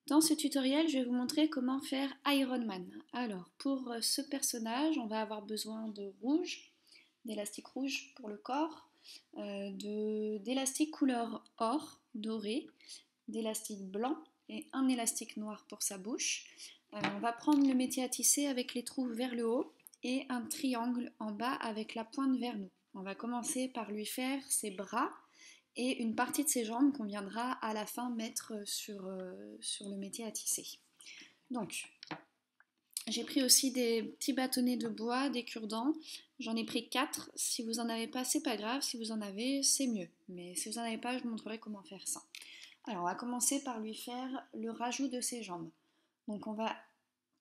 Dans ce tutoriel, je vais vous montrer comment faire Iron Man. Alors, pour ce personnage, on va avoir besoin de rouge, d'élastique rouge pour le corps, d'élastique couleur or, doré, d'élastique blanc et un élastique noir pour sa bouche. On va prendre le métier à tisser avec les trous vers le haut et un triangle en bas avec la pointe vers nous. On va commencer par lui faire ses bras et une partie de ses jambes qu'on viendra à la fin mettre sur le métier à tisser. Donc, j'ai pris aussi des petits bâtonnets de bois, des cure-dents. J'en ai pris 4. Si vous en avez pas, c'est pas grave. Si vous en avez, c'est mieux. Mais si vous en avez pas, je vous montrerai comment faire ça. Alors, on va commencer par lui faire le rajout de ses jambes. Donc, on va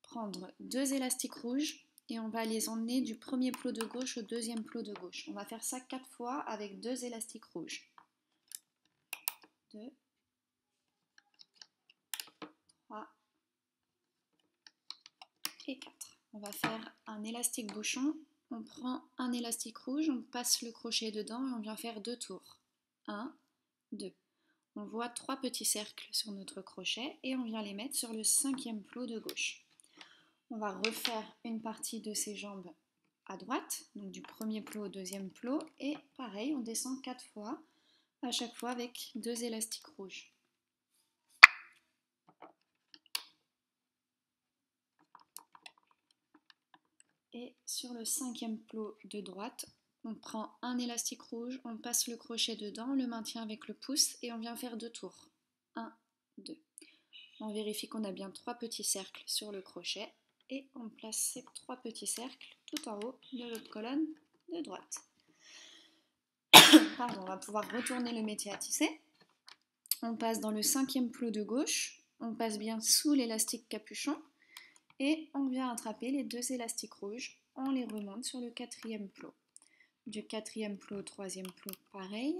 prendre 2 élastiques rouges et on va les emmener du premier plot de gauche au deuxième plot de gauche. On va faire ça 4 fois avec 2 élastiques rouges. 2, 3 et 4. On va faire un élastique bouchon. On prend un élastique rouge, on passe le crochet dedans et on vient faire 2 tours. 1, 2. On voit 3 petits cercles sur notre crochet et on vient les mettre sur le 5e plot de gauche. On va refaire une partie de ses jambes à droite, donc du premier plot au deuxième plot, et pareil, on descend 4 fois, à chaque fois avec 2 élastiques rouges. Et sur le 5e plot de droite, on prend un élastique rouge, on passe le crochet dedans, on le maintient avec le pouce et on vient faire 2 tours. 1, 2. On vérifie qu'on a bien 3 petits cercles sur le crochet et on place ces 3 petits cercles tout en haut de l'autre colonne de droite. Pardon, on va pouvoir retourner le métier à tisser. On passe dans le 5e plot de gauche, on passe bien sous l'élastique capuchon et on vient attraper les 2 élastiques rouges, on les remonte sur le 4e plot. Du 4e plot au 3e plot, pareil.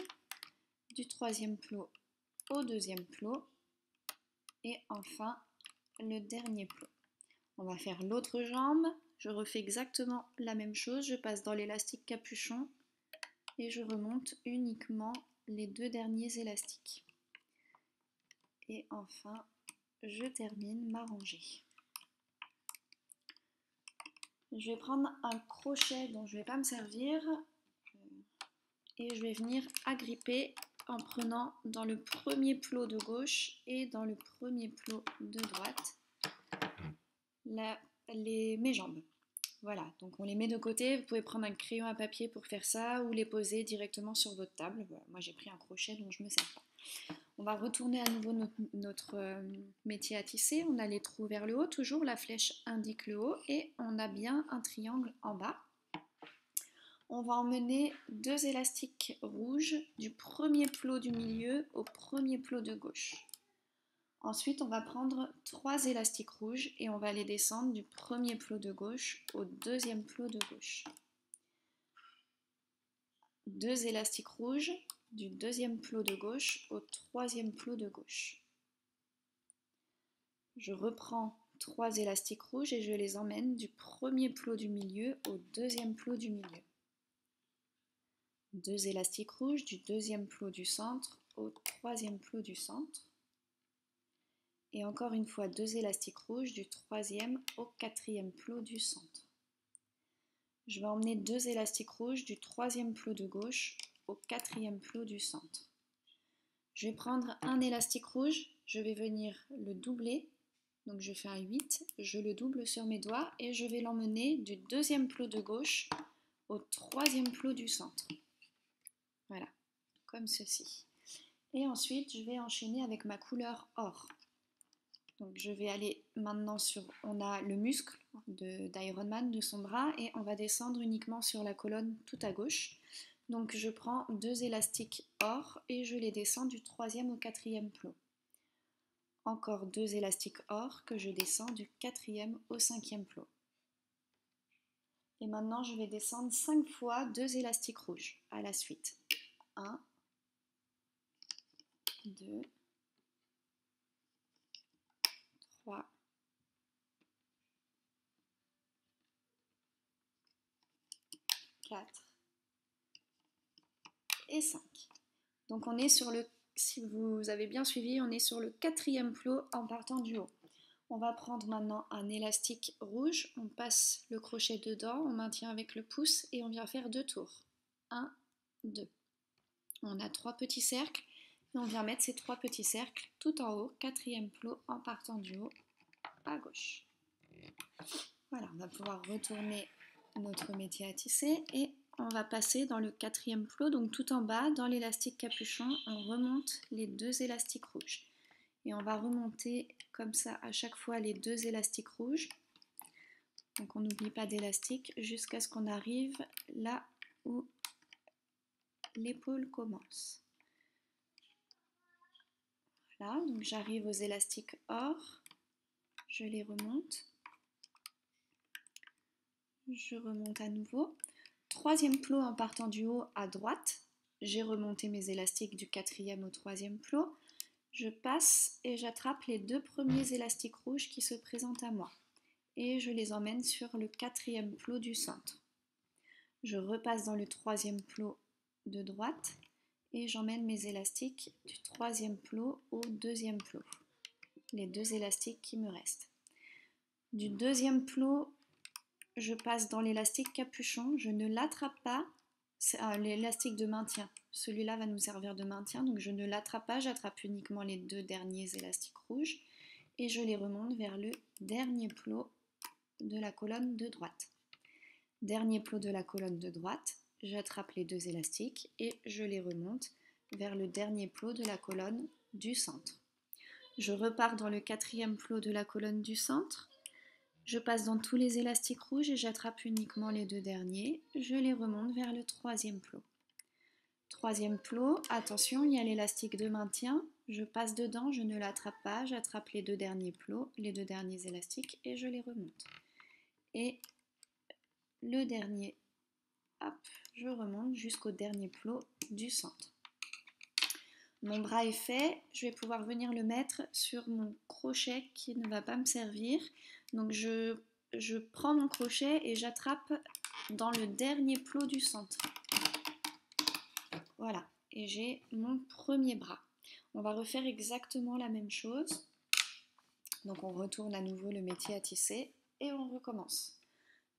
Du 3e plot au 2e plot. Et enfin, le dernier plot. On va faire l'autre jambe. Je refais exactement la même chose. Je passe dans l'élastique capuchon et je remonte uniquement les 2 derniers élastiques. Et enfin, je termine ma rangée. Je vais prendre un crochet dont je ne vais pas me servir et je vais venir agripper en prenant dans le premier plot de gauche et dans le premier plot de droite mes jambes. Voilà, donc on les met de côté. Vous pouvez prendre un crayon à papier pour faire ça ou les poser directement sur votre table. Voilà, moi j'ai pris un crochet donc je ne me sers pas. On va retourner à nouveau notre métier à tisser. On a les trous vers le haut, toujours la flèche indique le haut et on a bien un triangle en bas. On va emmener 2 élastiques rouges du premier plot du milieu au premier plot de gauche. Ensuite, on va prendre 3 élastiques rouges et on va les descendre du premier plot de gauche au deuxième plot de gauche. 2 élastiques rouges du deuxième plot de gauche au troisième plot de gauche. Je reprends 3 élastiques rouges et je les emmène du premier plot du milieu au deuxième plot du milieu. 2 élastiques rouges du deuxième plot du centre au troisième plot du centre. Et encore une fois 2 élastiques rouges du troisième au quatrième plot du centre. Je vais emmener 2 élastiques rouges du troisième plot de gauche au quatrième plot du centre. Je vais prendre un élastique rouge, je vais venir le doubler, donc je fais un 8, je le double sur mes doigts et je vais l'emmener du deuxième plot de gauche au troisième plot du centre. Voilà, comme ceci. Et ensuite, je vais enchaîner avec ma couleur or. Donc je vais aller maintenant sur, on a le muscle d'Iron Man, de son bras, et on va descendre uniquement sur la colonne tout à gauche. Donc je prends 2 élastiques or et je les descends du 3e au 4e plot. Encore 2 élastiques or que je descends du 4e au 5e plot. Et maintenant je vais descendre 5 fois 2 élastiques rouges à la suite. 1, 2, 3, 4 et 5. Donc on est sur le si vous avez bien suivi, on est sur le 4e plot en partant du haut. On va prendre maintenant un élastique rouge, on passe le crochet dedans, on maintient avec le pouce et on vient faire 2 tours. 1, 2. On a 3 petits cercles et on vient mettre ces 3 petits cercles tout en haut, 4e plot en partant du haut à gauche. Voilà, on va pouvoir retourner notre métier à tisser et on va passer dans le 4e plot, donc tout en bas, dans l'élastique capuchon, on remonte les 2 élastiques rouges. Et on va remonter comme ça à chaque fois les 2 élastiques rouges. Donc on n'oublie pas d'élastique jusqu'à ce qu'on arrive là où l'épaule commence. Voilà, donc j'arrive aux élastiques or, je les remonte. Je remonte à nouveau. 3e plot en partant du haut à droite. J'ai remonté mes élastiques du 4e au 3e plot. Je passe et j'attrape les 2 premiers élastiques rouges qui se présentent à moi. Et je les emmène sur le 4e plot du centre. Je repasse dans le 3e plot de droite et j'emmène mes élastiques du 3e plot au 2e plot. Les 2 élastiques qui me restent. Du 2e plot, je passe dans l'élastique capuchon, je ne l'attrape pas, c'est l'élastique de maintien. Celui-là va nous servir de maintien, donc je ne l'attrape pas, j'attrape uniquement les 2 derniers élastiques rouges et je les remonte vers le dernier plot de la colonne de droite. Dernier plot de la colonne de droite, j'attrape les 2 élastiques et je les remonte vers le dernier plot de la colonne du centre. Je repars dans le 4e plot de la colonne du centre. Je passe dans tous les élastiques rouges et j'attrape uniquement les 2 derniers. Je les remonte vers le 3e plot. 3e plot, attention, il y a l'élastique de maintien. Je passe dedans, je ne l'attrape pas, j'attrape les 2 derniers plots, les 2 derniers élastiques et je les remonte. Et le dernier, hop, je remonte jusqu'au dernier plot du centre. Mon bras est fait, je vais pouvoir venir le mettre sur mon crochet qui ne va pas me servir. Donc je prends mon crochet et j'attrape dans le dernier plot du centre. Voilà, et j'ai mon premier bras. On va refaire exactement la même chose. Donc on retourne à nouveau le métier à tisser et on recommence.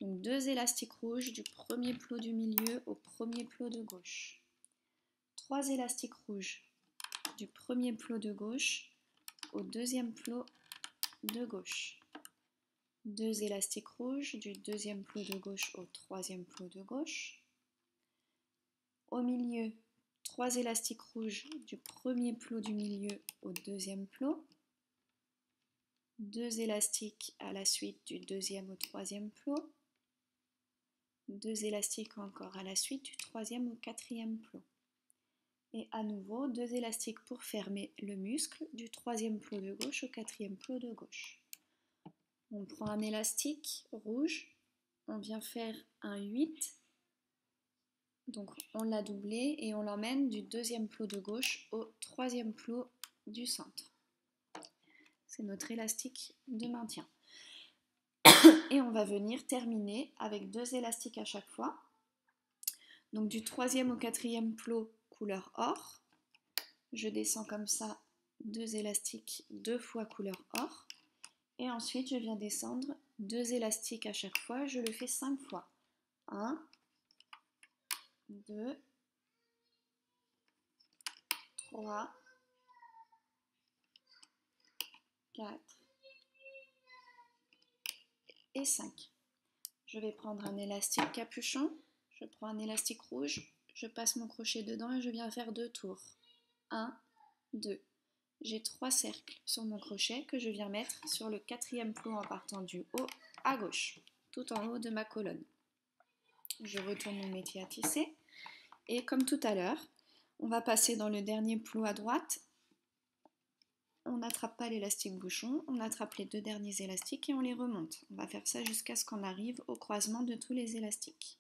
Donc 2 élastiques rouges du premier plot du milieu au premier plot de gauche. 3 élastiques rouges du premier plot de gauche au 2e plot de gauche. 2 élastiques rouges du 2e plot de gauche au 3e plot de gauche. Au milieu, 3 élastiques rouges du premier plot du milieu au 2e plot. 2 élastiques à la suite du 2e au 3e plot. 2 élastiques encore à la suite du 3e au 4e plot. Et à nouveau, 2 élastiques pour fermer le muscle du 3e plot de gauche au 4e plot de gauche. On prend un élastique rouge, on vient faire un 8, donc on l'a doublé et on l'emmène du 2e plot de gauche au 3e plot du centre. C'est notre élastique de maintien. Et on va venir terminer avec 2 élastiques à chaque fois. Donc du 3e au 4e plot couleur or. Je descends comme ça 2 élastiques 2 fois couleur or. Et ensuite je viens descendre 2 élastiques à chaque fois. Je le fais 5 fois. 1, 2, 3, 4 et 5. Je vais prendre un élastique capuchon. Je prends un élastique rouge. Je passe mon crochet dedans et je viens faire 2 tours. 1, 2. J'ai 3 cercles sur mon crochet que je viens mettre sur le 4e plot en partant du haut à gauche, tout en haut de ma colonne. Je retourne mon métier à tisser et comme tout à l'heure, on va passer dans le dernier plot à droite. On n'attrape pas l'élastique bouchon, on attrape les 2 derniers élastiques et on les remonte. On va faire ça jusqu'à ce qu'on arrive au croisement de tous les élastiques.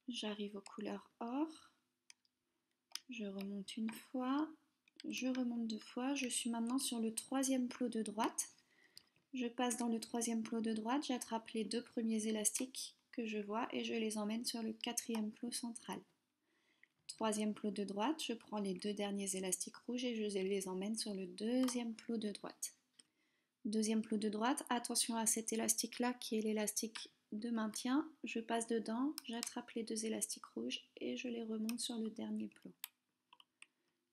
J'arrive aux couleurs or, je remonte une fois, je remonte 2 fois, je suis maintenant sur le 3e plot de droite. Je passe dans le troisième plot de droite, j'attrape les deux premiers élastiques que je vois et je les emmène sur le quatrième plot central. Troisième plot de droite, je prends les deux derniers élastiques rouges et je les emmène sur le deuxième plot de droite. Deuxième plot de droite, attention à cet élastique là qui est l'élastique de maintien. Je passe dedans, j'attrape les deux élastiques rouges et je les remonte sur le dernier plot.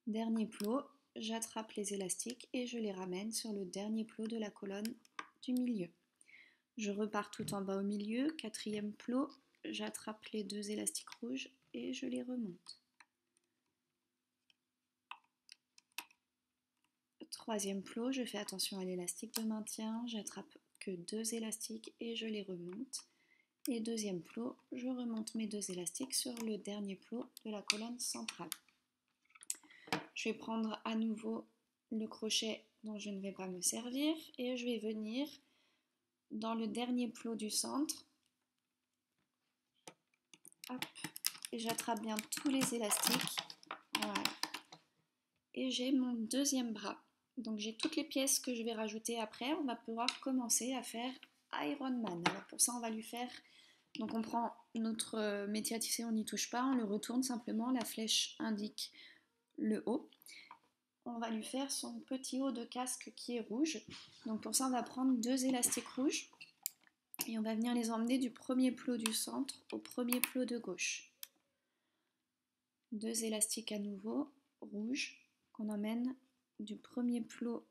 Dernier plot, j'attrape les élastiques et je les ramène sur le dernier plot de la colonne du milieu. Je repars tout en bas au milieu, quatrième plot, j'attrape les deux élastiques rouges et je les remonte. Troisième plot, je fais attention à l'élastique de maintien, j'attrape que deux élastiques et je les remonte. Et deuxième plot, je remonte mes deux élastiques sur le dernier plot de la colonne centrale. Je vais prendre à nouveau le crochet dont je ne vais pas me servir et je vais venir dans le dernier plot du centre. Hop, et j'attrape bien tous les élastiques. Voilà. Et j'ai mon deuxième bras. Donc j'ai toutes les pièces que je vais rajouter après. On va pouvoir commencer à faire Iron Man. Alors pour ça on va lui faire... Donc on prend notre métier à tisser, on n'y touche pas, on le retourne simplement, la flèche indique le haut. On va lui faire son petit haut de casque qui est rouge. Donc pour ça on va prendre deux élastiques rouges et on va venir les emmener du premier plot du centre au premier plot de gauche. Deux élastiques à nouveau, rouges, qu'on emmène du premier plot,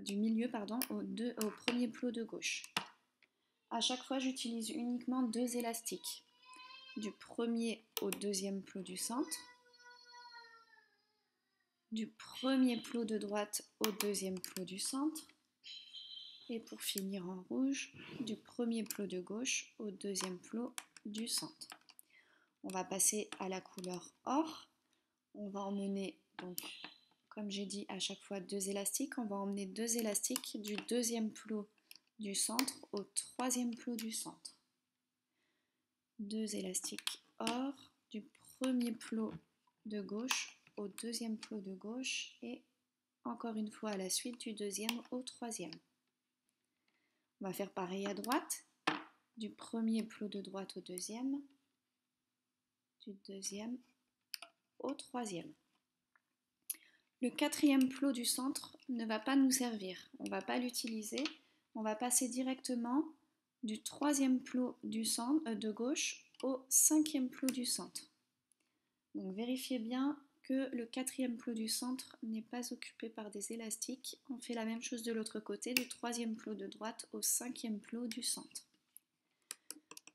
du milieu pardon, au premier plot de gauche. À chaque fois, j'utilise uniquement deux élastiques. Du premier au deuxième plot du centre. Du premier plot de droite au deuxième plot du centre. Et pour finir en rouge, du premier plot de gauche au deuxième plot du centre. On va passer à la couleur or. On va emmener, donc, comme j'ai dit, à chaque fois deux élastiques. On va emmener deux élastiques du deuxième plot du centre au troisième plot du centre. Deux élastiques or du premier plot de gauche au deuxième plot de gauche et encore une fois à la suite du deuxième au troisième. On va faire pareil à droite, du premier plot de droite au deuxième, du deuxième au troisième. Le quatrième plot du centre ne va pas nous servir, on ne va pas l'utiliser, on va passer directement du troisième plot du centre, de gauche au cinquième plot du centre. Donc vérifiez bien que le quatrième plot du centre n'est pas occupé par des élastiques. On fait la même chose de l'autre côté, du troisième plot de droite au cinquième plot du centre.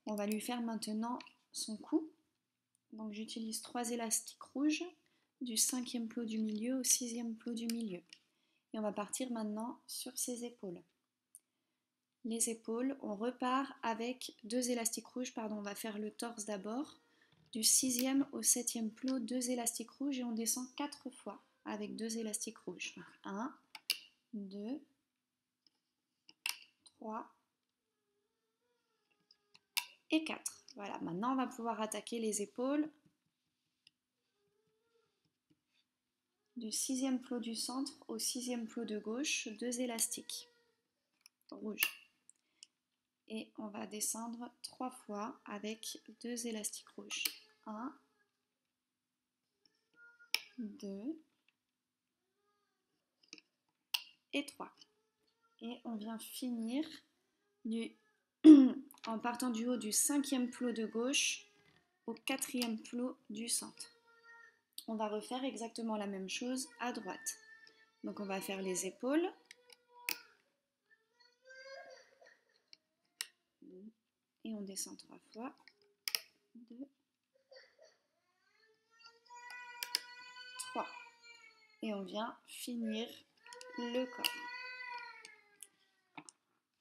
On va lui faire maintenant son cou. Donc j'utilise trois élastiques rouges du cinquième plot du milieu au sixième plot du milieu. Et on va partir maintenant sur ses épaules. Les épaules, on repart avec deux élastiques rouges, on va faire le torse d'abord. Du sixième au septième plot, deux élastiques rouges et on descend 4 fois avec deux élastiques rouges. Donc 1, 2, 3 et 4. Voilà, maintenant on va pouvoir attaquer les épaules. Du sixième plot du centre au sixième plot de gauche, deux élastiques rouges. Et on va descendre 3 fois avec deux élastiques rouges. 1, 2 et 3. Et on vient finir en partant du haut du cinquième plot de gauche au quatrième plot du centre. On va refaire exactement la même chose à droite. Donc on va faire les épaules. Et on descend 3 fois. 2, 3. Et on vient finir le corps.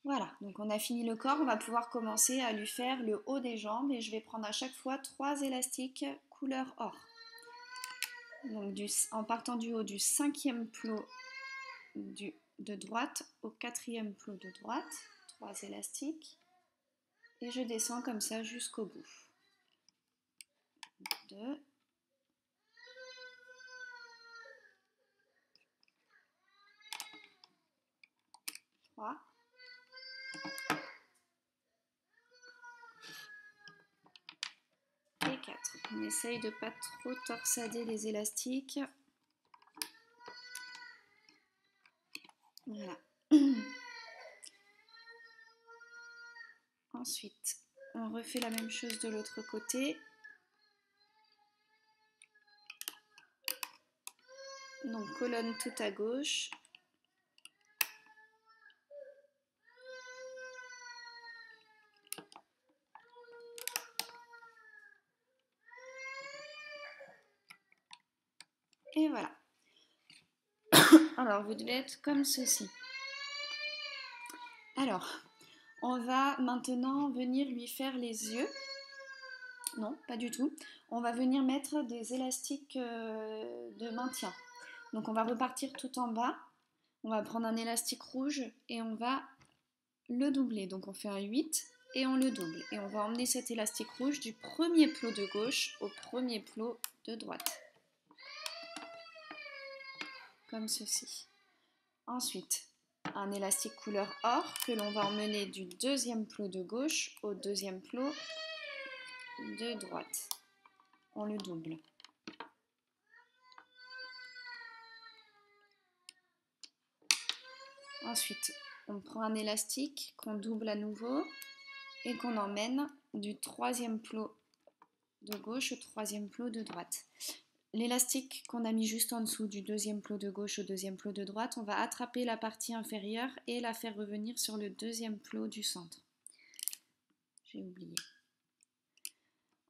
Voilà, donc on a fini le corps, on va pouvoir commencer à lui faire le haut des jambes et je vais prendre à chaque fois 3 élastiques couleur or. Donc en partant du haut du cinquième plot de droite au quatrième plot de droite, 3 élastiques et je descends comme ça jusqu'au bout. 2, 3 Et 4. On essaye de ne pas trop torsader les élastiques. Voilà. Ensuite, on refait la même chose de l'autre côté. Donc, colonne tout à gauche. Et voilà. Alors, vous devez être comme ceci. Alors, on va maintenant venir lui faire les yeux. Non, pas du tout. On va venir mettre des élastiques de maintien. Donc, on va repartir tout en bas. On va prendre un élastique rouge et on va le doubler. Donc, on fait un 8 et on le double. Et on va emmener cet élastique rouge du premier plot de gauche au premier plot de droite. Comme ceci. Ensuite, un élastique couleur or que l'on va emmener du deuxième plot de gauche au deuxième plot de droite. On le double. Ensuite, on prend un élastique qu'on double à nouveau et qu'on emmène du troisième plot de gauche au troisième plot de droite. L'élastique qu'on a mis juste en dessous du deuxième plot de gauche au deuxième plot de droite, on va attraper la partie inférieure et la faire revenir sur le deuxième plot du centre. J'ai oublié.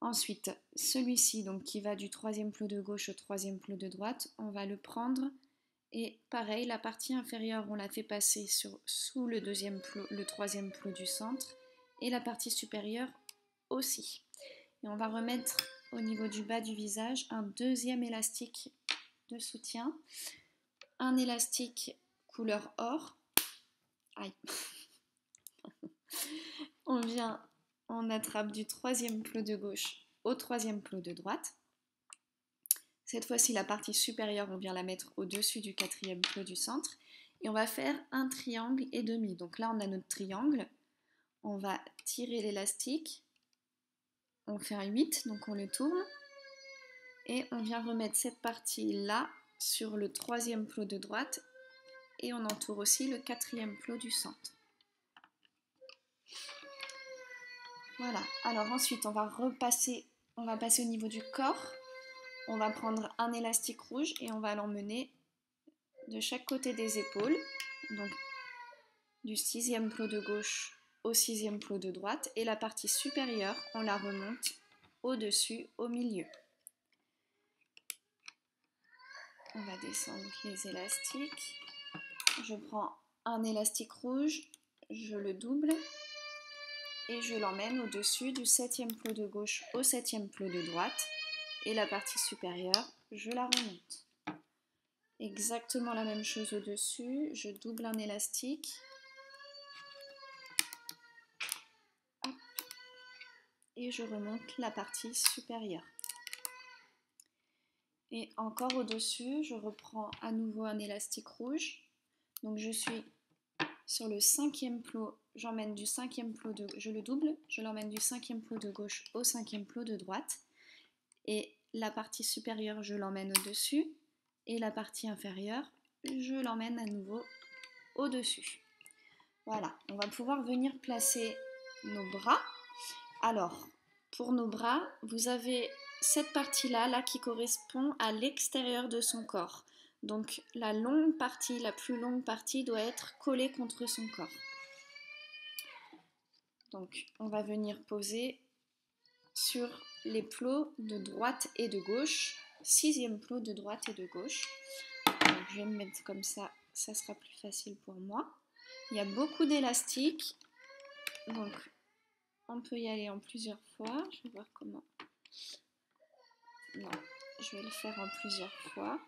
Ensuite, celui-ci, donc qui va du troisième plot de gauche au troisième plot de droite, on va le prendre et pareil, la partie inférieure, on la fait passer sous le troisième plot du centre et la partie supérieure aussi. Et on va remettre au niveau du bas du visage un deuxième élastique de soutien, un élastique couleur or. Aïe. On attrape du troisième plot de gauche au troisième plot de droite. Cette fois-ci, la partie supérieure, on vient la mettre au-dessus du quatrième plot du centre. Et on va faire un triangle et demi. Donc là, on a notre triangle. On va tirer l'élastique. On fait un 8, donc on le tourne. Et on vient remettre cette partie-là sur le troisième plot de droite. Et on entoure aussi le quatrième plot du centre. Voilà. Alors ensuite, on va passer au niveau du corps. On va prendre un élastique rouge et on va l'emmener de chaque côté des épaules, donc du sixième plot de gauche au sixième plot de droite, et la partie supérieure, on la remonte au-dessus, au milieu. On va descendre les élastiques. Je prends un élastique rouge, je le double et je l'emmène au-dessus du septième plot de gauche au septième plot de droite, et la partie supérieure, je la remonte. Exactement la même chose au-dessus, je double un élastique. Hop, et je remonte la partie supérieure. Et encore au-dessus, je reprends à nouveau un élastique rouge. Donc je suis sur le cinquième plot, j'emmène du cinquième plot je le double, je l'emmène du cinquième plot de gauche au cinquième plot de droite. Et la partie supérieure, je l'emmène au-dessus. Et la partie inférieure, je l'emmène à nouveau au-dessus. Voilà, on va pouvoir venir placer nos bras. Alors, pour nos bras, vous avez cette partie-là là, qui correspond à l'extérieur de son corps. Donc la longue partie, la plus longue partie doit être collée contre son corps. Donc on va venir poser sur les plots de droite et de gauche, sixième plot de droite et de gauche. Donc, je vais me mettre comme ça sera plus facile pour moi. Il y a beaucoup d'élastiques, donc on peut y aller en plusieurs fois. Je vais voir comment. Non, je vais le faire en plusieurs fois.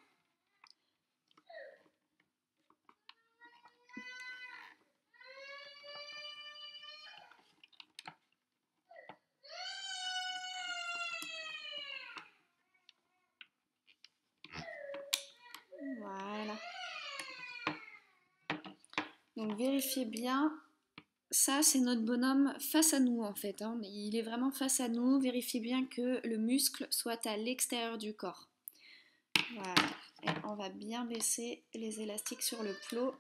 Voilà. Donc vérifiez bien ça c'est notre bonhomme face à nous en fait, hein. Il est vraiment face à nous. Vérifiez bien que le muscle soit à l'extérieur du corps. Voilà. Et on va bien baisser les élastiques sur le plot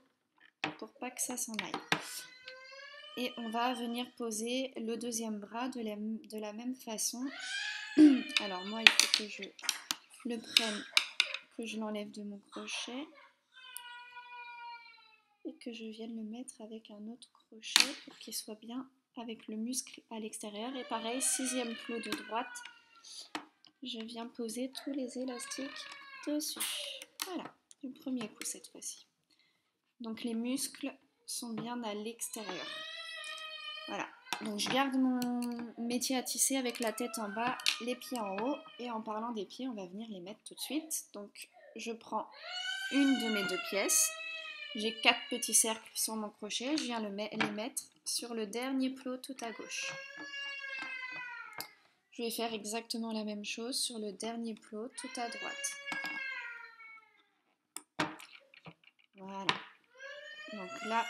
pour pas que ça s'en aille. Et on va venir poser le deuxième bras de la même façon. Alors moi il faut que je le prenne, que je l'enlève de mon crochet et que je vienne le mettre avec un autre crochet pour qu'il soit bien avec le muscle à l'extérieur. Et pareil, 6e plot de droite, je viens poser tous les élastiques dessus. Voilà, du premier coup cette fois-ci. Donc les muscles sont bien à l'extérieur. Voilà, donc je garde mon métier à tisser avec la tête en bas, les pieds en haut. Et en parlant des pieds, on va venir les mettre tout de suite. Donc je prends une de mes 2 pièces. J'ai 4 petits cercles sur mon crochet, je viens les mettre sur le dernier plot tout à gauche. Je vais faire exactement la même chose sur le dernier plot tout à droite. Voilà. Donc là,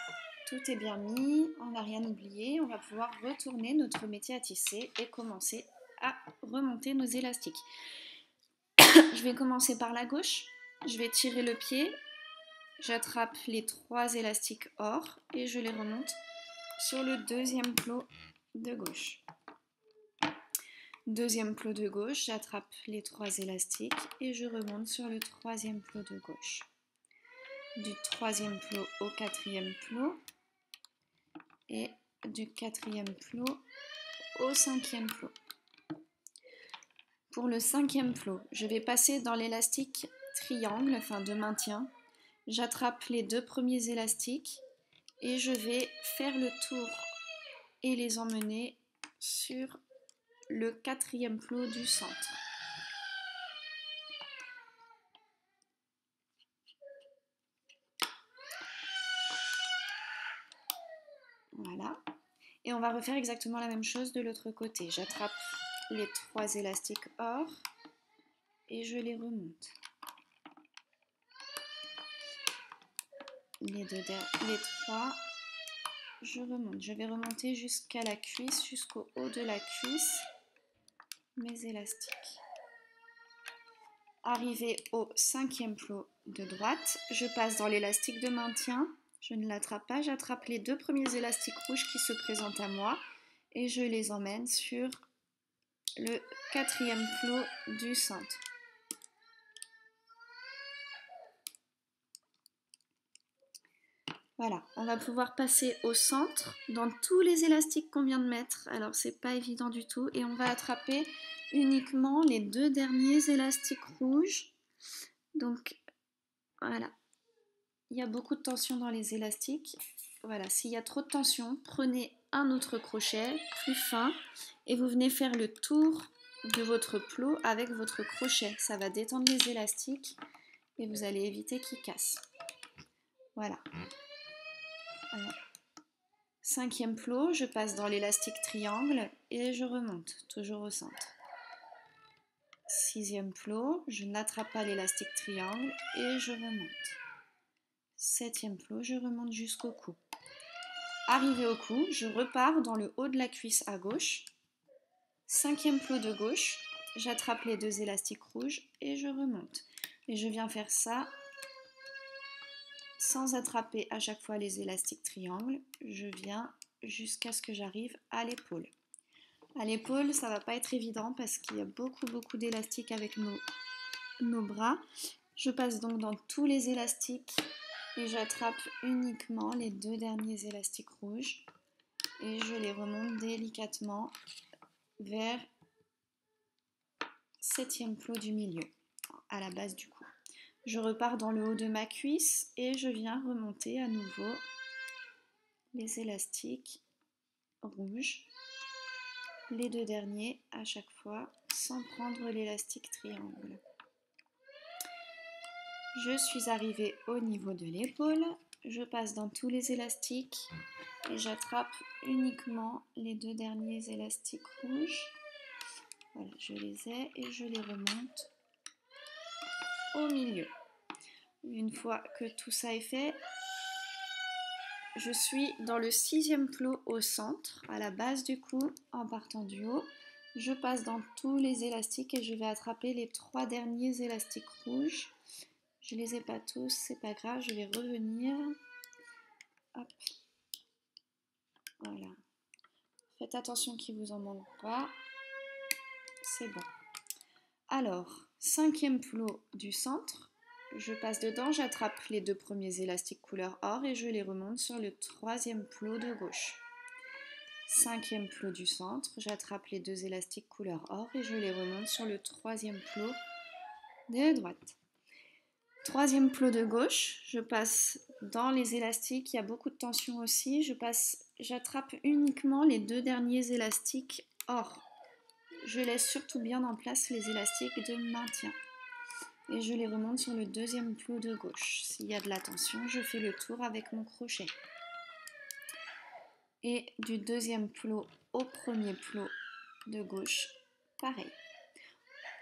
tout est bien mis, on n'a rien oublié. On va pouvoir retourner notre métier à tisser et commencer à remonter nos élastiques. Je vais commencer par la gauche, je vais tirer le pied. J'attrape les 3 élastiques or et je les remonte sur le deuxième plot de gauche. Deuxième plot de gauche, j'attrape les 3 élastiques et je remonte sur le 3e plot de gauche. Du 3e plot au 4e plot et du 4e plot au 5e plot. Pour le 5e plot, je vais passer dans l'élastique triangle, enfin de maintien. J'attrape les 2 premiers élastiques et je vais faire le tour et les emmener sur le 4e plot du centre. Voilà. Et on va refaire exactement la même chose de l'autre côté. J'attrape les 3 élastiques or et je les remonte. Les 3, je remonte. Je vais remonter jusqu'à la cuisse, jusqu'au haut de la cuisse, mes élastiques. Arrivé au 5e plot de droite, je passe dans l'élastique de maintien. Je ne l'attrape pas, j'attrape les 2 premiers élastiques rouges qui se présentent à moi et je les emmène sur le 4e plot du centre. Voilà, on va pouvoir passer au centre dans tous les élastiques qu'on vient de mettre. Alors c'est pas évident du tout et on va attraper uniquement les 2 derniers élastiques rouges. Donc voilà, il y a beaucoup de tension dans les élastiques. Voilà, s'il y a trop de tension, prenez un autre crochet plus fin et vous venez faire le tour de votre plot avec votre crochet. Ça va détendre les élastiques et vous allez éviter qu'ils cassent. Voilà. 5e plot, je passe dans l'élastique triangle et je remonte, toujours au centre. 6e plot, je n'attrape pas l'élastique triangle et je remonte. 7e plot, je remonte jusqu'au cou. Arrivé au cou, je repars dans le haut de la cuisse à gauche. 5e plot de gauche, j'attrape les 2 élastiques rouges et je remonte. Et je viens faire ça sans attraper à chaque fois les élastiques triangles. Je viens jusqu'à ce que j'arrive à l'épaule. À l'épaule, ça va pas être évident parce qu'il y a beaucoup d'élastiques avec nos bras. Je passe donc dans tous les élastiques et j'attrape uniquement les 2 derniers élastiques rouges et je les remonte délicatement vers 7e plot du milieu, à la base du cou. Je repars dans le haut de ma cuisse et je viens remonter à nouveau les élastiques rouges, les 2 derniers à chaque fois sans prendre l'élastique triangle. Je suis arrivée au niveau de l'épaule, je passe dans tous les élastiques et j'attrape uniquement les 2 derniers élastiques rouges. Voilà, je les ai et je les remonte au milieu. Une fois que tout ça est fait, je suis dans le 6e plot au centre, à la base du cou, en partant du haut. Je passe dans tous les élastiques et je vais attraper les 3 derniers élastiques rouges. Je ne les ai pas tous, c'est pas grave, je vais revenir. Hop. Voilà. Faites attention qu'il ne vous en manque pas. C'est bon. Alors, 5e plot du centre. Je passe dedans, j'attrape les 2 premiers élastiques couleur or et je les remonte sur le 3e plot de gauche. 5e plot du centre, j'attrape les 2 élastiques couleur or et je les remonte sur le 3e plot de droite. 3e plot de gauche, je passe dans les élastiques, il y a beaucoup de tension aussi, j'attrape uniquement les 2 derniers élastiques or. Je laisse surtout bien en place les élastiques de maintien. Et je les remonte sur le 2e plot de gauche. S'il y a de la tension, je fais le tour avec mon crochet. Et du 2e plot au 1er plot de gauche, pareil.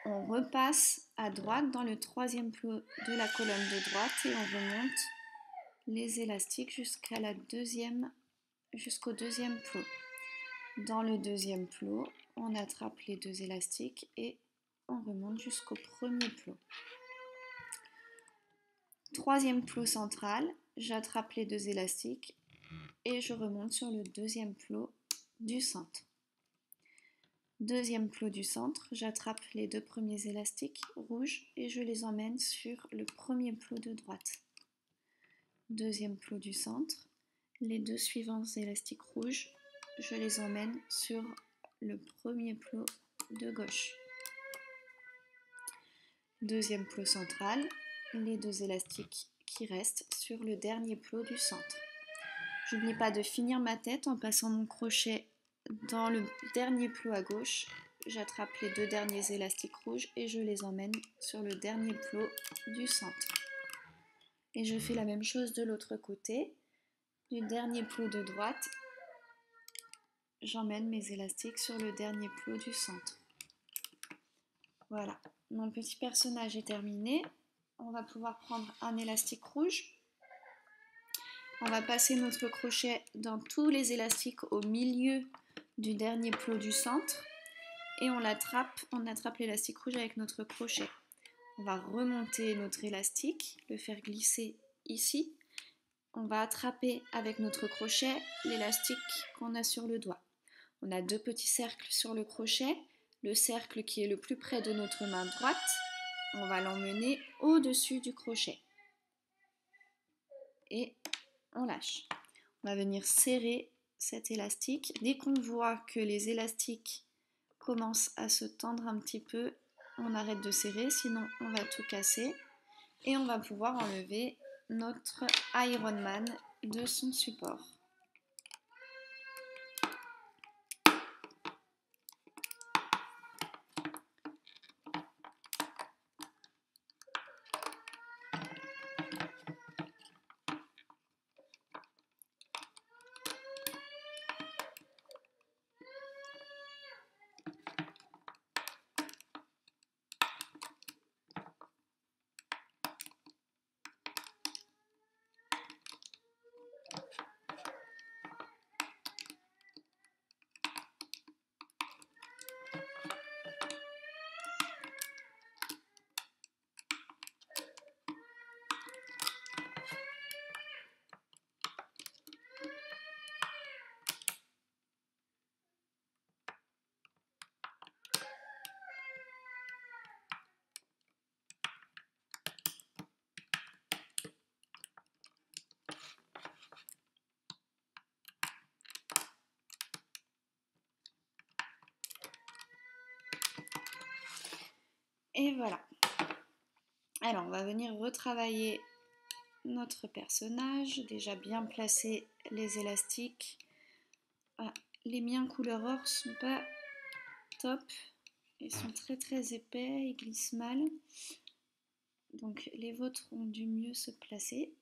On repasse à droite dans le 3e plot de la colonne de droite et on remonte les élastiques jusqu'au 2e plot. Dans le 2e plot, on attrape les 2 élastiques et on remonte jusqu'au 1er plot. 3e plot central, j'attrape les 2 élastiques et je remonte sur le 2e plot du centre. 2e plot du centre, j'attrape les 2 premiers élastiques rouges et je les emmène sur le 1er plot de droite. 2e plot du centre, les 2 suivants élastiques rouges, je les emmène sur le 1er plot de gauche. 2e plot central, les 2 élastiques qui restent sur le dernier plot du centre. J'oublie pas de finir ma tête en passant mon crochet dans le dernier plot à gauche. J'attrape les 2 derniers élastiques rouges et je les emmène sur le dernier plot du centre. Et je fais la même chose de l'autre côté. Du dernier plot de droite, j'emmène mes élastiques sur le dernier plot du centre. Voilà, mon petit personnage est terminé. On va pouvoir prendre un élastique rouge. On va passer notre crochet dans tous les élastiques au milieu du dernier plot du centre et on attrape l'élastique rouge avec notre crochet. On va remonter notre élastique, le faire glisser ici. On va attraper avec notre crochet l'élastique qu'on a sur le doigt. On a 2 petits cercles sur le crochet. Le cercle qui est le plus près de notre main droite, on va l'emmener au-dessus du crochet. Et on lâche. On va venir serrer cet élastique. Dès qu'on voit que les élastiques commencent à se tendre un petit peu, on arrête de serrer, sinon on va tout casser. Et on va pouvoir enlever notre Ironman de son support. Et voilà. Alors, on va venir retravailler notre personnage. Déjà bien placer les élastiques. Ah, les miens couleur or sont pas top. Ils sont très très épais, ils glissent mal. Donc les vôtres ont dû mieux se placer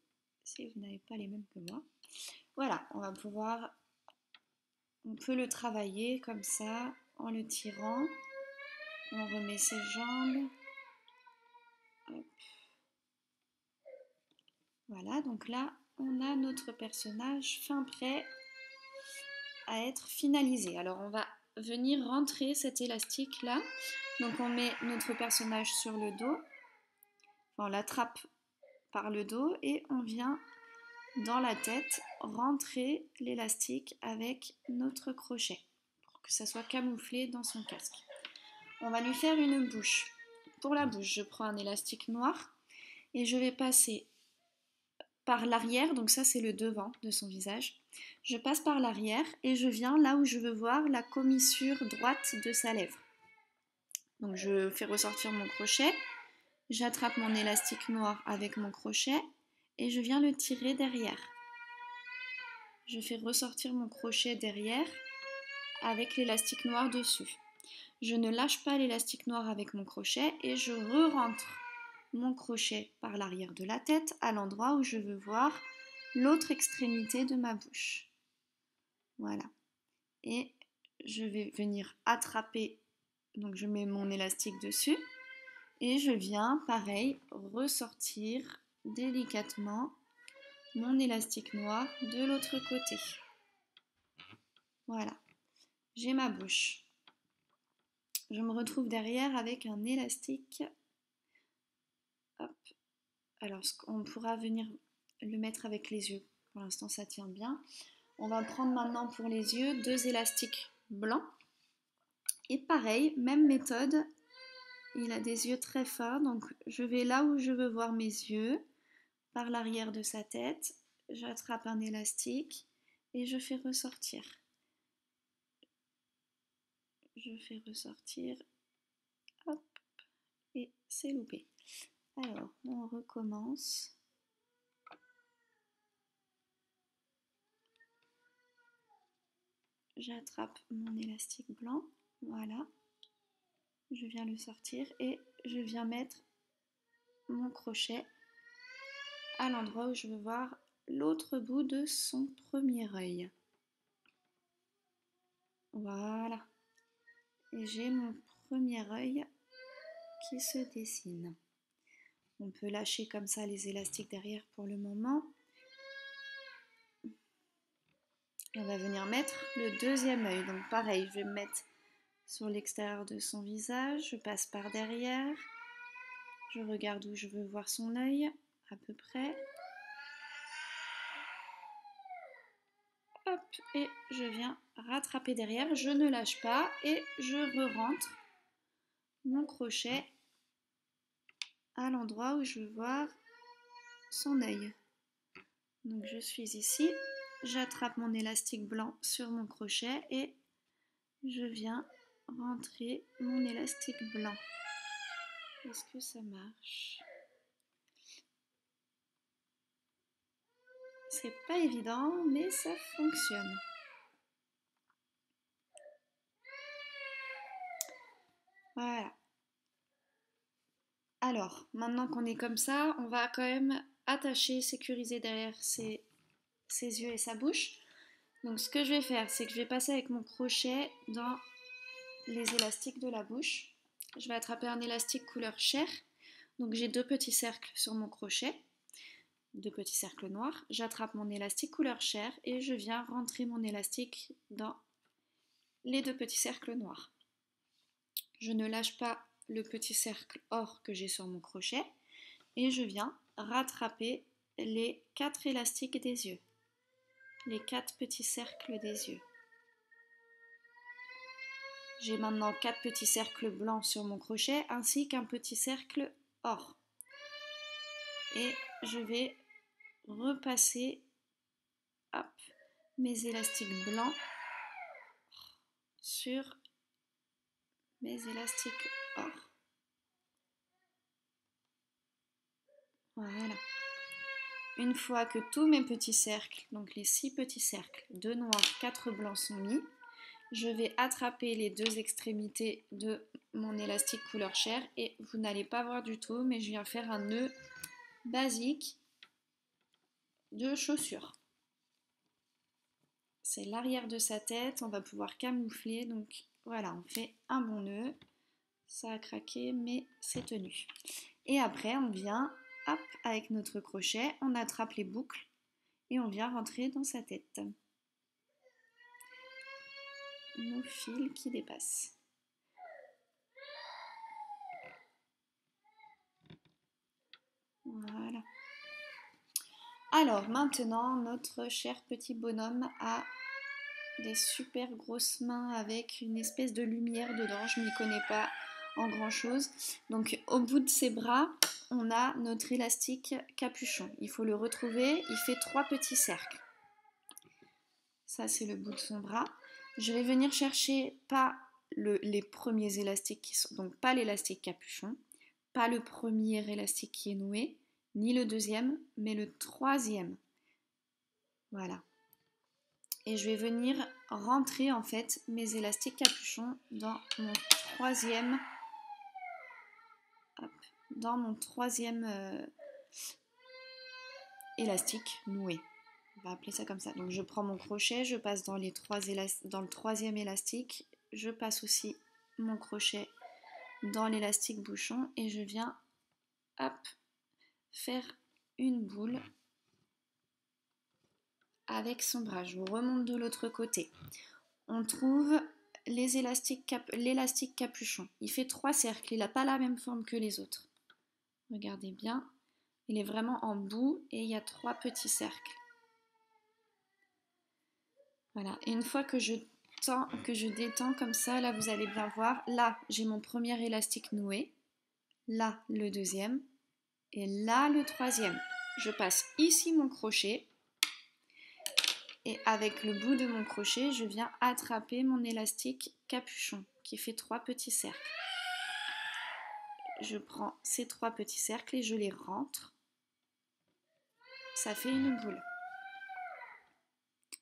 si vous n'avez pas les mêmes que moi. Voilà, on peut le travailler comme ça en le tirant. On remet ses jambes. Hop. Voilà, donc là, on a notre personnage fin prêt à être finalisé. Alors on va venir rentrer cet élastique là. Donc on met notre personnage sur le dos, enfin, on l'attrape par le dos et on vient dans la tête rentrer l'élastique avec notre crochet pour que ça soit camouflé dans son casque. On va lui faire une bouche. Pour la bouche, je prends un élastique noir et je vais passer par l'arrière, donc ça c'est le devant de son visage. Je passe par l'arrière et je viens là où je veux voir la commissure droite de sa lèvre. Donc je fais ressortir mon crochet, j'attrape mon élastique noir avec mon crochet et je viens le tirer derrière. Je fais ressortir mon crochet derrière avec l'élastique noir dessus. Je ne lâche pas l'élastique noir avec mon crochet et je re-rentre mon crochet par l'arrière de la tête à l'endroit où je veux voir l'autre extrémité de ma bouche. Voilà. Et je vais venir attraper, donc je mets mon élastique dessus et je viens, pareil, ressortir délicatement mon élastique noir de l'autre côté. Voilà. J'ai ma bouche. Je me retrouve derrière avec un élastique. Hop. Alors, on pourra venir le mettre avec les yeux. Pour l'instant, ça tient bien. On va prendre maintenant pour les yeux 2 élastiques blancs. Et pareil, même méthode. Il a des yeux très forts. Donc, je vais là où je veux voir mes yeux, par l'arrière de sa tête. J'attrape un élastique et je fais ressortir. Je fais ressortir. Hop. Et c'est loupé. Alors, on recommence. J'attrape mon élastique blanc, voilà. Je viens le sortir et je viens mettre mon crochet à l'endroit où je veux voir l'autre bout de son premier œil. Voilà. Et j'ai mon premier œil qui se dessine. On peut lâcher comme ça les élastiques derrière pour le moment. Et on va venir mettre le deuxième œil. Donc pareil, je vais me mettre sur l'extérieur de son visage. Je passe par derrière. Je regarde où je veux voir son œil, à peu près. Hop, et je viens rattraper derrière. Je ne lâche pas et je re-rentre mon crochet à l'endroit où je veux voir son œil. Donc je suis ici, j'attrape mon élastique blanc sur mon crochet et je viens rentrer mon élastique blanc. Est-ce que ça marche? C'est pas évident, mais ça fonctionne. Voilà. Alors, maintenant qu'on est comme ça, on va quand même attacher, sécuriser derrière ses yeux et sa bouche. Donc ce que je vais faire, c'est que je vais passer avec mon crochet dans les élastiques de la bouche. Je vais attraper un élastique couleur chair. Donc j'ai 2 petits cercles sur mon crochet, 2 petits cercles noirs. J'attrape mon élastique couleur chair et je viens rentrer mon élastique dans les 2 petits cercles noirs. Je ne lâche pas le petit cercle or que j'ai sur mon crochet et je viens rattraper les 4 élastiques des yeux, les 4 petits cercles des yeux. J'ai maintenant 4 petits cercles blancs sur mon crochet ainsi qu'un petit cercle or. Et je vais repasser hop, mes élastiques blancs sur mes élastiques or. Voilà. Une fois que tous mes petits cercles, donc les 6 petits cercles, 2 noirs, 4 blancs sont mis, je vais attraper les 2 extrémités de mon élastique couleur chair et vous n'allez pas voir du tout, mais je viens faire un nœud basique de chaussure. C'est l'arrière de sa tête, on va pouvoir camoufler, donc voilà, on fait un bon nœud. Ça a craqué, mais c'est tenu. Et après, on vient, hop, avec notre crochet, on attrape les boucles et on vient rentrer dans sa tête. Nos fils qui dépassent. Voilà. Alors maintenant, notre cher petit bonhomme a des super grosses mains avec une espèce de lumière dedans. Je ne m'y connais pas en grand chose. Donc au bout de ses bras, on a notre élastique capuchon. Il faut le retrouver. Il fait 3 petits cercles. Ça, c'est le bout de son bras. Je vais venir chercher pas les premiers élastiques qui sont, donc pas l'élastique capuchon, pas le premier élastique qui est noué, ni le deuxième, mais le troisième. Voilà. Et je vais venir rentrer en fait mes élastiques capuchons dans mon troisième, élastique noué. On va appeler ça comme ça. Donc je prends mon crochet, je passe dans le troisième élastique, je passe aussi mon crochet dans l'élastique bouchon et je viens faire une boule avec son bras. Je vous remonte de l'autre côté. On trouve l'élastique capuchon. Il fait 3 cercles, il n'a pas la même forme que les autres. Regardez bien, il est vraiment en bout et il y a 3 petits cercles. Voilà, et une fois que je détends comme ça, là vous allez bien voir, là j'ai mon premier élastique noué, là le deuxième et là le troisième. Je passe ici mon crochet et avec le bout de mon crochet, je viens attraper mon élastique capuchon qui fait 3 petits cercles. Je prends ces 3 petits cercles et je les rentre. Ça fait une boule.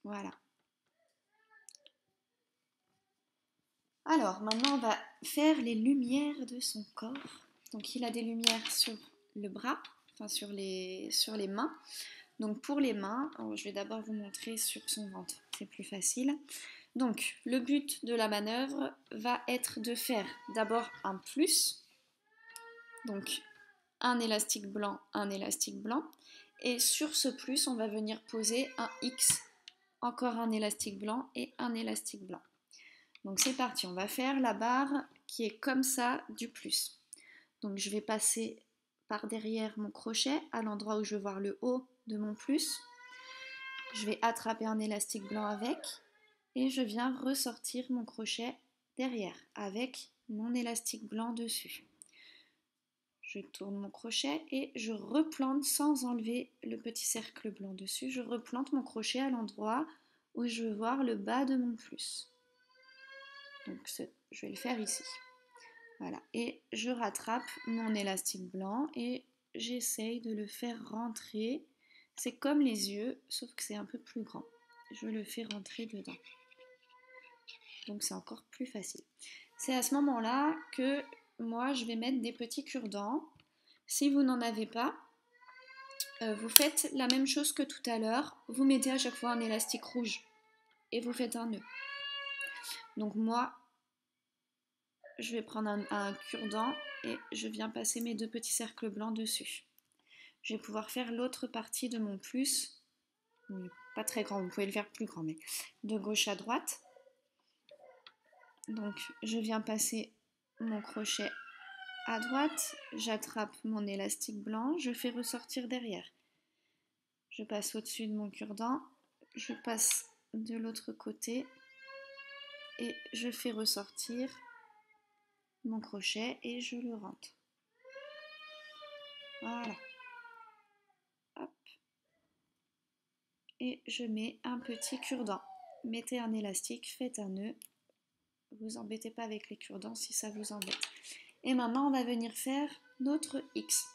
Voilà. Alors, maintenant, on va faire les lumières de son corps. Donc, il a des lumières sur le bras, enfin sur les mains. Donc, pour les mains, je vais d'abord vous montrer sur son ventre. C'est plus facile. Donc, le but de la manœuvre va être de faire d'abord un plus. Donc, un élastique blanc. Et sur ce plus, on va venir poser un X. Encore un élastique blanc et un élastique blanc. Donc c'est parti, on va faire la barre qui est comme ça du plus. Donc je vais passer par derrière mon crochet à l'endroit où je veux voir le haut de mon plus. Je vais attraper un élastique blanc avec et je viens ressortir mon crochet derrière avec mon élastique blanc dessus. Je tourne mon crochet et je replante sans enlever le petit cercle blanc dessus. Je replante mon crochet à l'endroit où je veux voir le bas de mon plus. Donc je vais le faire ici. Voilà. Et je rattrape mon élastique blanc et j'essaye de le faire rentrer. C'est comme les yeux, sauf que c'est un peu plus grand. Je le fais rentrer dedans. Donc c'est encore plus facile. C'est à ce moment-là que moi je vais mettre des petits cure-dents. Si vous n'en avez pas, vous faites la même chose que tout à l'heure. Vous mettez à chaque fois un élastique rouge et vous faites un nœud. Donc moi, je vais prendre un cure-dent et je viens passer mes 2 petits cercles blancs dessus. Je vais pouvoir faire l'autre partie de mon plus. Oui, pas très grand, vous pouvez le faire plus grand, mais de gauche à droite. Donc je viens passer mon crochet à droite, j'attrape mon élastique blanc, je fais ressortir derrière. Je passe au-dessus de mon cure-dent, je passe de l'autre côté et je fais ressortir mon crochet et je le rentre. Voilà. Hop. Et je mets un petit cure-dent. Mettez un élastique, faites un nœud. Vous embêtez pas avec les cure-dents si ça vous embête. Et maintenant, on va venir faire notre X.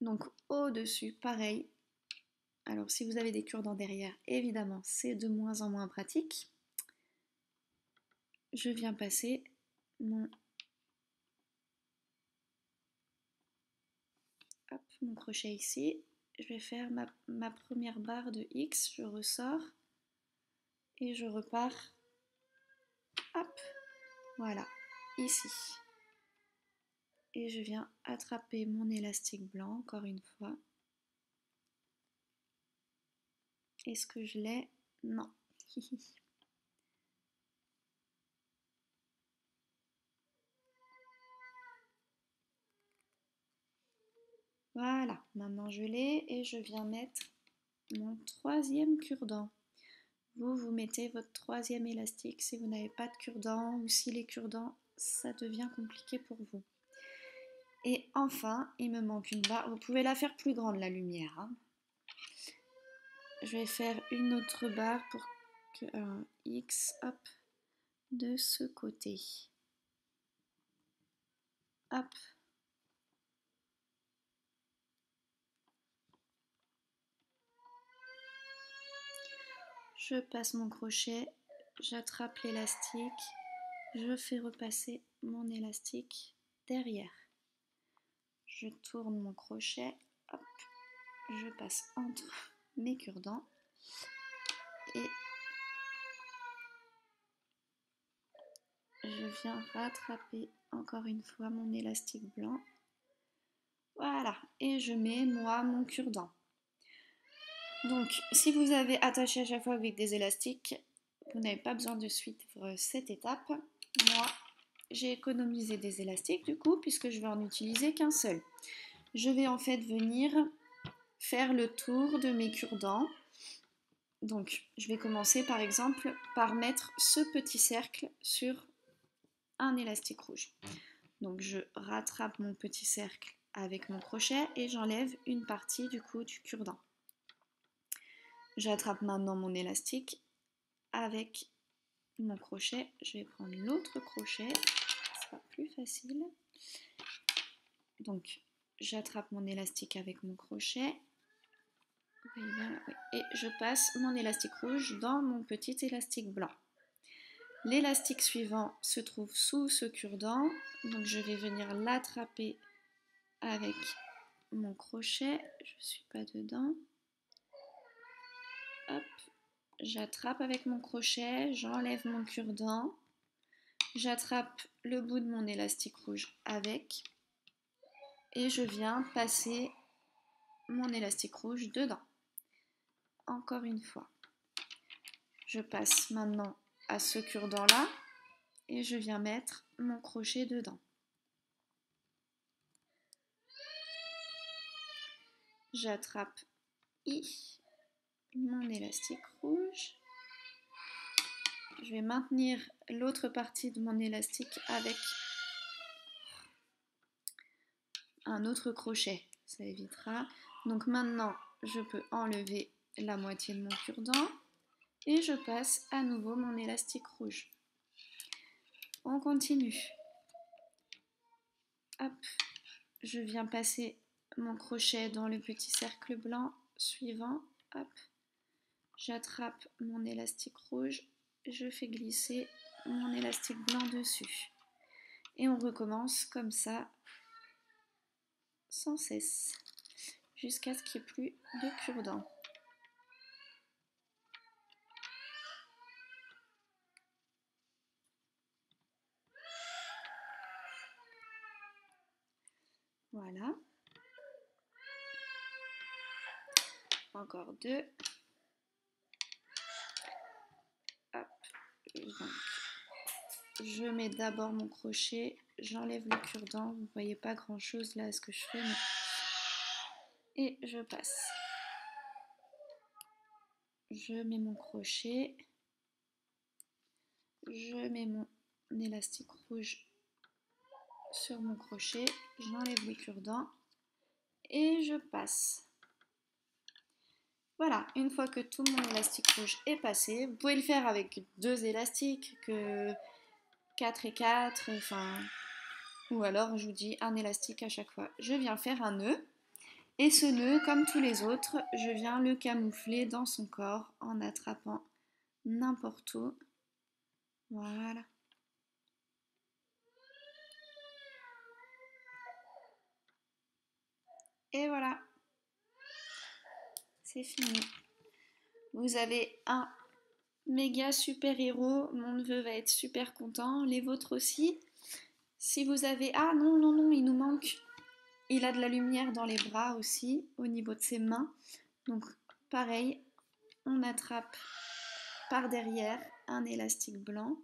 Donc au-dessus, pareil. Alors si vous avez des cure-dents derrière, évidemment, c'est de moins en moins pratique. Je viens passer mon crochet ici. Je vais faire ma première barre de X. Je ressors et je repars. Hop, voilà, ici. Et je viens attraper mon élastique blanc, encore une fois. Est-ce que je l'ai? Non. Voilà, maintenant je l'ai et je viens mettre mon troisième cure-dent. Vous mettez votre troisième élastique si vous n'avez pas de cure-dent ou si les cure-dents, ça devient compliqué pour vous. Et enfin, il me manque une barre. Vous pouvez la faire plus grande, la lumière, hein. Je vais faire une autre barre pour un X, hop, de ce côté. Hop. Je passe mon crochet, j'attrape l'élastique, je fais repasser mon élastique derrière. Je tourne mon crochet, hop, je passe entre mes cure-dents et je viens rattraper encore une fois mon élastique blanc. Voilà, et je mets moi mon cure-dent. Donc, si vous avez attaché à chaque fois avec des élastiques, vous n'avez pas besoin de suivre cette étape. Moi, j'ai économisé des élastiques du coup, puisque je vais en utiliser qu'un seul. Je vais en fait venir faire le tour de mes cure-dents. Donc, je vais commencer par exemple par mettre ce petit cercle sur un élastique rouge. Donc, je rattrape mon petit cercle avec mon crochet et j'enlève une partie du coup du cure-dent. J'attrape maintenant mon élastique avec mon crochet. Je vais prendre l'autre crochet, ce sera plus facile. Donc, j'attrape mon élastique avec mon crochet. Et je passe mon élastique rouge dans mon petit élastique blanc. L'élastique suivant se trouve sous ce cure-dent, donc je vais venir l'attraper avec mon crochet. Je ne suis pas dedans. Hop, j'attrape avec mon crochet, j'enlève mon cure-dent, j'attrape le bout de mon élastique rouge avec et je viens passer mon élastique rouge dedans. Encore une fois, je passe maintenant à ce cure-dent là et je viens mettre mon crochet dedans. J'attrape mon élastique rouge. Je vais maintenir l'autre partie de mon élastique avec un autre crochet, ça évitera. Donc maintenant, je peux enlever la moitié de mon cure-dent et je passe à nouveau mon élastique rouge. On continue. Hop, je viens passer mon crochet dans le petit cercle blanc suivant. Hop, j'attrape mon élastique rouge, je fais glisser mon élastique blanc dessus. Et on recommence comme ça sans cesse jusqu'à ce qu'il n'y ait plus de cure-dent. Voilà. Encore deux. Hop. Donc, je mets d'abord mon crochet, j'enlève le cure-dent. Vous ne voyez pas grand-chose là à ce que je fais. Mais... Et je passe. Je mets mon crochet. Je mets mon élastique rouge sur mon crochet. J'enlève le cure-dent. Et je passe. Voilà, une fois que tout mon élastique rouge est passé, vous pouvez le faire avec 2 élastiques, que 4 et 4, enfin, ou alors je vous dis un élastique à chaque fois. Je viens faire un nœud, et ce nœud, comme tous les autres, je viens le camoufler dans son corps en attrapant n'importe où. Voilà. Et voilà, c'est fini. Vous avez un méga super héros, mon neveu va être super content, les vôtres aussi. Si vous avez... Ah non, non, non, il nous manque... Il a de la lumière dans les bras aussi, au niveau de ses mains. Donc pareil, on attrape par derrière un élastique blanc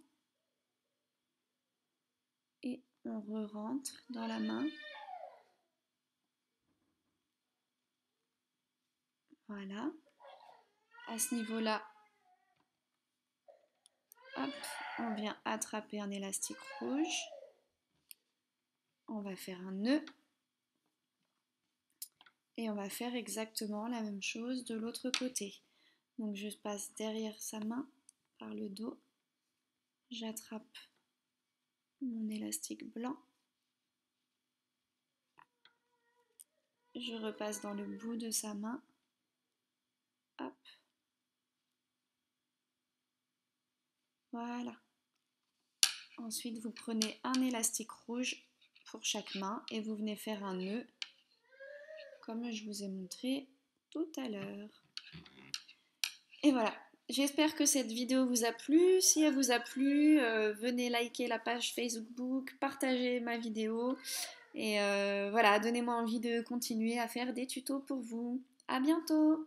et on re-rentre dans la main. Voilà. À ce niveau-là, hop, on vient attraper un élastique rouge. On va faire un nœud. Et on va faire exactement la même chose de l'autre côté. Donc je passe derrière sa main par le dos. J'attrape mon élastique blanc. Je repasse dans le bout de sa main. Hop. Voilà. Ensuite, vous prenez un élastique rouge pour chaque main et vous venez faire un nœud comme je vous ai montré tout à l'heure. Et voilà. J'espère que cette vidéo vous a plu. Si elle vous a plu, venez liker la page Facebook, partagez ma vidéo. Et voilà, donnez-moi envie de continuer à faire des tutos pour vous. À bientôt!